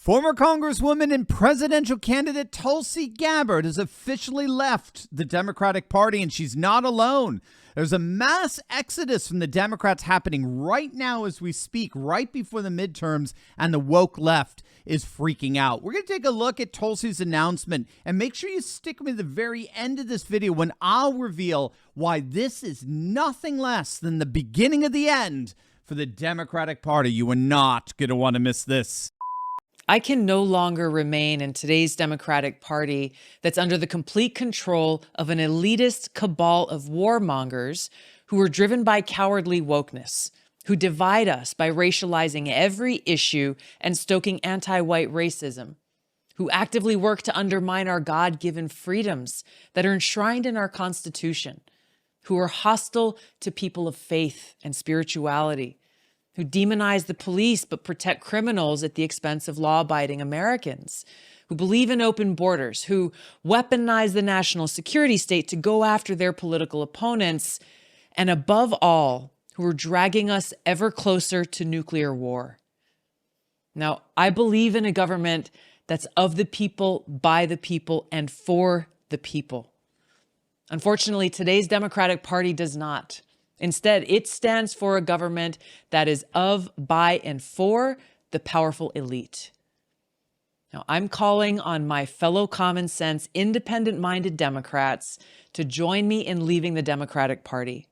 Former Congresswoman and presidential candidate Tulsi Gabbard has officially left the Democratic Party, and she's not alone. There's a mass exodus from the Democrats happening right now as we speak, right before the midterms, and the woke left is freaking out. We're going to take a look at Tulsi's announcement, and make sure you stick with the very end of this video when I'll reveal why this is nothing less than the beginning of the end for the Democratic Party. You are not going to want to miss this. I can no longer remain in today's Democratic Party that's under the complete control of an elitist cabal of warmongers who are driven by cowardly wokeness, who divide us by racializing every issue and stoking anti-white racism, who actively work to undermine our God-given freedoms that are enshrined in our Constitution, who are hostile to people of faith and spirituality, who demonize the police but protect criminals at the expense of law-abiding Americans, who believe in open borders, who weaponize the national security state to go after their political opponents, and above all, who are dragging us ever closer to nuclear war. Now, I believe in a government that's of the people, by the people, and for the people. Unfortunately, today's Democratic Party does not. Instead, it stands for a government that is of, by, and for the powerful elite. Now, I'm calling on my fellow common sense, independent-minded Democrats to join me in leaving the Democratic Party.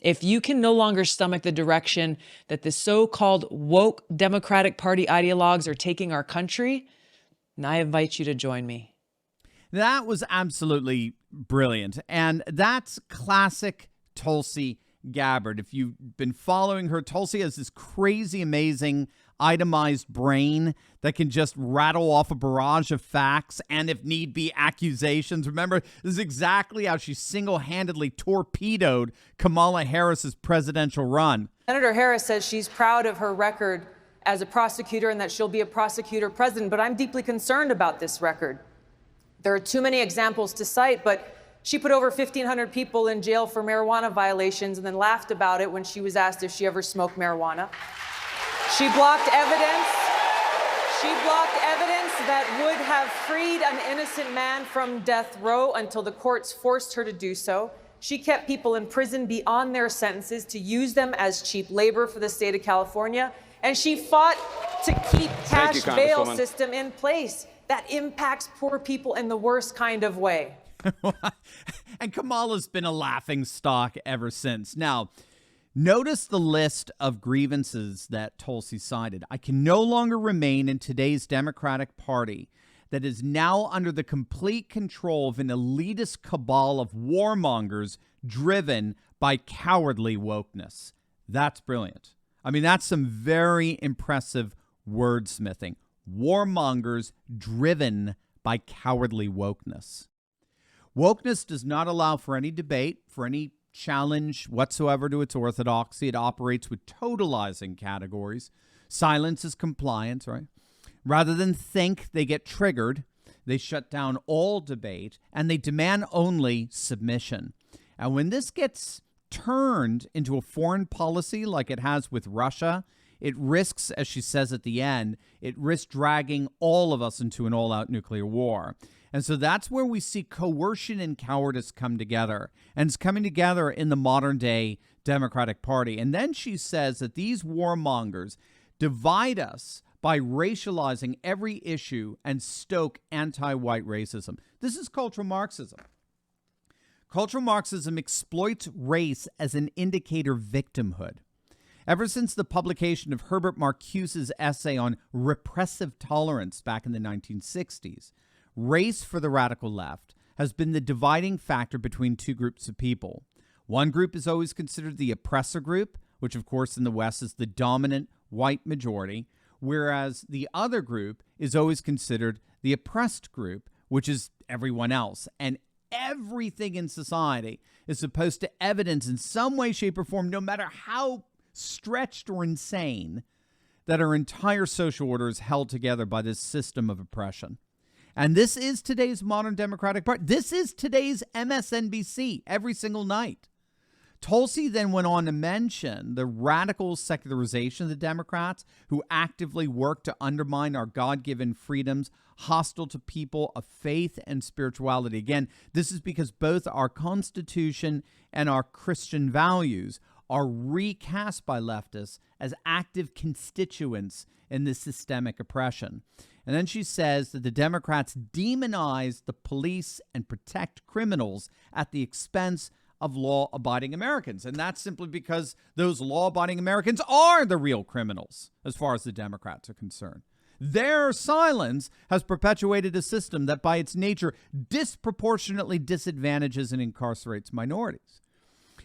If you can no longer stomach the direction that the so-called woke Democratic Party ideologues are taking our country, then I invite you to join me. That was absolutely brilliant. And that's classic Tulsi Gabbard. If you've been following her, Tulsi has this crazy, amazing, itemized brain that can just rattle off a barrage of facts and, if need be, accusations. Remember, this is exactly how she single-handedly torpedoed Kamala Harris's presidential run. Senator Harris says she's proud of her record as a prosecutor and that she'll be a prosecutor president, but I'm deeply concerned about this record. There are too many examples to cite, but she put over 1,500 people in jail for marijuana violations and then laughed about it when she was asked if she ever smoked marijuana. She blocked evidence. She blocked evidence that would have freed an innocent man from death row until the courts forced her to do so. She kept people in prison beyond their sentences to use them as cheap labor for the state of California. And she fought to keep cash bail system in place that impacts poor people in the worst kind of way. And Kamala's been a laughing stock ever since. Now, notice the list of grievances that Tulsi cited. I can no longer remain in today's Democratic Party that is now under the complete control of an elitist cabal of warmongers driven by cowardly wokeness. That's brilliant. I mean, that's some very impressive wordsmithing. Warmongers driven by cowardly wokeness. Wokeness does not allow for any debate, for any challenge whatsoever to its orthodoxy. It operates with totalizing categories. Silence is compliance, right? Rather than think, they get triggered. They shut down all debate, and they demand only submission. And when this gets turned into a foreign policy like it has with Russia, it risks, as she says at the end, it risks dragging all of us into an all-out nuclear war. And so that's where we see coercion and cowardice come together. And it's coming together in the modern-day Democratic Party. And then she says that these warmongers divide us by racializing every issue and stoke anti-white racism. This is cultural Marxism. Cultural Marxism exploits race as an indicator of victimhood. Ever since the publication of Herbert Marcuse's essay on repressive tolerance back in the 1960s, race for the radical left has been the dividing factor between two groups of people. One group is always considered the oppressor group, which of course in the West is the dominant white majority, whereas the other group is always considered the oppressed group, which is everyone else. And everything in society is supposed to evidence in some way, shape, or form, no matter how stretched or insane, that our entire social order is held together by this system of oppression. And this is today's modern Democratic Party. This is today's MSNBC every single night. Tulsi then went on to mention the radical secularization of the Democrats who actively work to undermine our God-given freedoms, hostile to people of faith and spirituality. Again, this is because both our Constitution and our Christian values are recast by leftists as active constituents in this systemic oppression. And then she says that the Democrats demonize the police and protect criminals at the expense of law-abiding Americans. And that's simply because those law-abiding Americans are the real criminals, as far as the Democrats are concerned. Their silence has perpetuated a system that by its nature disproportionately disadvantages and incarcerates minorities.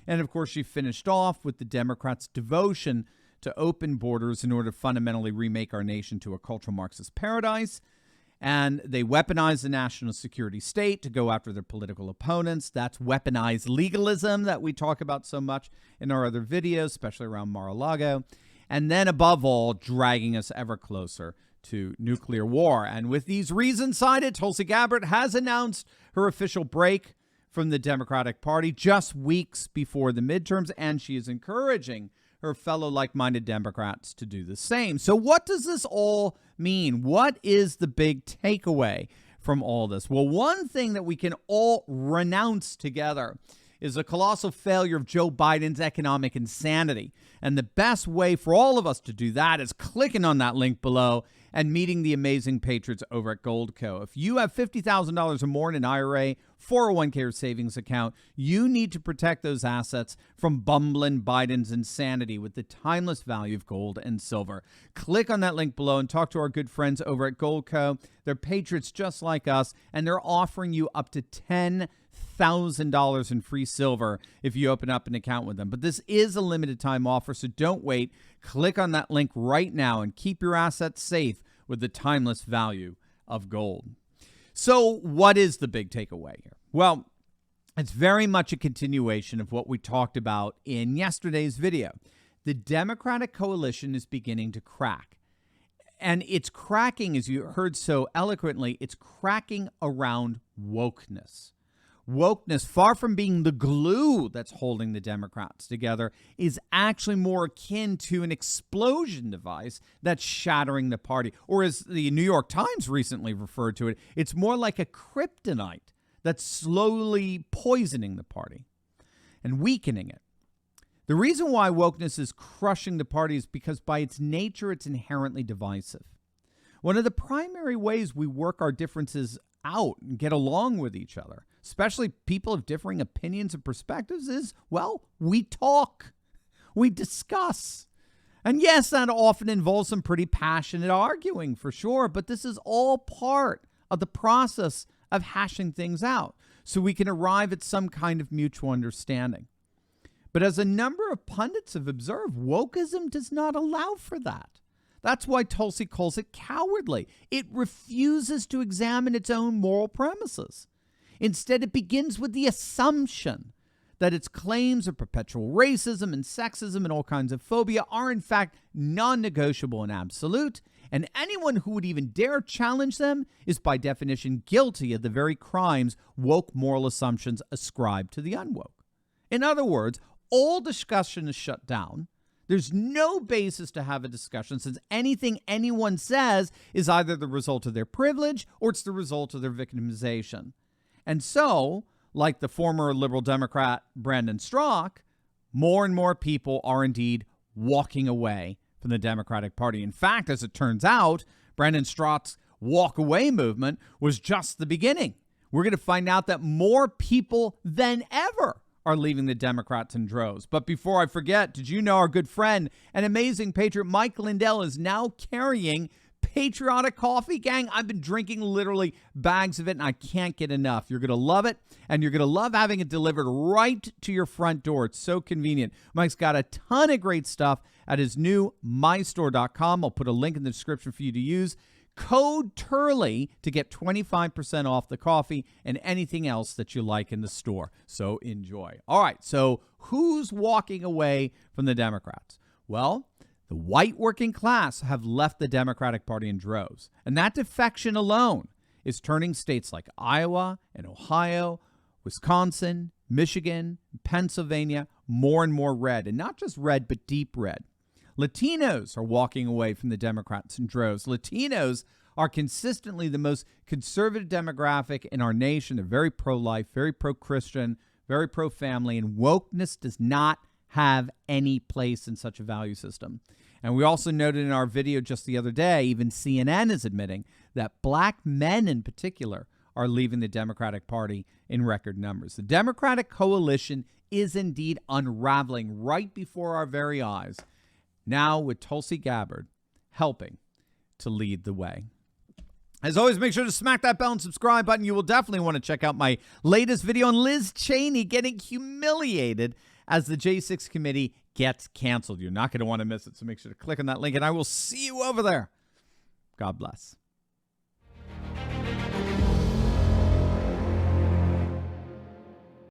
And of course, she finished off with the Democrats' devotion to open borders in order to fundamentally remake our nation to a cultural Marxist paradise. And they weaponize the national security state to go after their political opponents. That's weaponized legalism that we talk about so much in our other videos, especially around Mar-a-Lago. And then above all, dragging us ever closer to nuclear war. And with these reasons cited, Tulsi Gabbard has announced her official break from the Democratic Party just weeks before the midterms, and she is encouraging her fellow like-minded Democrats to do the same. So what does this all mean? What is the big takeaway from all this? Well, one thing that we can all renounce together is a colossal failure of Joe Biden's economic insanity. And the best way for all of us to do that is clicking on that link below and meeting the amazing patrons over at Goldco. If you have $50,000 or more in an IRA, 401k or savings account, you need to protect those assets from bumbling Biden's insanity with the timeless value of gold and silver. Click on that link below and talk to our good friends over at Goldco. They're patriots just like us, and they're offering you up to $10,000 in free silver if you open up an account with them. But this is a limited time offer, so don't wait. Click on that link right now and keep your assets safe with the timeless value of gold. So what is the big takeaway here? Well, it's very much a continuation of what we talked about in yesterday's video. The Democratic coalition is beginning to crack. And it's cracking, as you heard so eloquently, it's cracking around wokeness. Wokeness, far from being the glue that's holding the Democrats together, is actually more akin to an explosion device that's shattering the party. Or as the New York Times recently referred to it, it's more like a kryptonite that's slowly poisoning the party and weakening it. The reason why wokeness is crushing the party is because by its nature, it's inherently divisive. One of the primary ways we work our differences out and get along with each other, especially people of differing opinions and perspectives, is, well, we talk, we discuss. And yes, that often involves some pretty passionate arguing for sure, but this is all part of the process of hashing things out so we can arrive at some kind of mutual understanding. But as a number of pundits have observed, wokeism does not allow for that. That's why Tulsi calls it cowardly. It refuses to examine its own moral premises. Instead, it begins with the assumption that its claims of perpetual racism and sexism and all kinds of phobia are in fact non-negotiable and absolute, and anyone who would even dare challenge them is by definition guilty of the very crimes woke moral assumptions ascribe to the unwoke. In other words, all discussion is shut down. There's no basis to have a discussion since anything anyone says is either the result of their privilege or it's the result of their victimization. And so, like the former liberal Democrat Brandon Strzok, more and more people are indeed walking away from the Democratic Party. In fact, as it turns out, Brandon Strzok's walk away movement was just the beginning. We're going to find out that more people than ever are leaving the Democrats in droves. But before I forget, did you know our good friend and amazing patriot Mike Lindell is now carrying patriotic coffee? Gang, I've been drinking literally bags of it and I can't get enough. You're going to love it, and you're going to love having it delivered right to your front door. It's so convenient. Mike's got a ton of great stuff at his new mystore.com. I'll put a link in the description for you to use. Code Turley to get 25% off the coffee and anything else that you like in the store. So enjoy. All right, so who's walking away from the Democrats? Well, the white working class have left the Democratic Party in droves. And that defection alone is turning states like Iowa and Ohio Wisconsin, Michigan, Pennsylvania, more and more red. And not just red, but deep red. Latinos are walking away from the Democrats in droves. Latinos are consistently the most conservative demographic in our nation. They're very pro-life, very pro-Christian, very pro-family, and wokeness does not have any place in such a value system. And we also noted in our video just the other day, even CNN is admitting that black men in particular are leaving the Democratic Party in record numbers. The Democratic coalition is indeed unraveling right before our very eyes, now with Tulsi Gabbard helping to lead the way. As always, make sure to smack that bell and subscribe button. You will definitely want to check out my latest video on Liz Cheney getting humiliated as the J6 committee gets canceled. You're not going to want to miss it, so make sure to click on that link, and I will see you over there. God bless.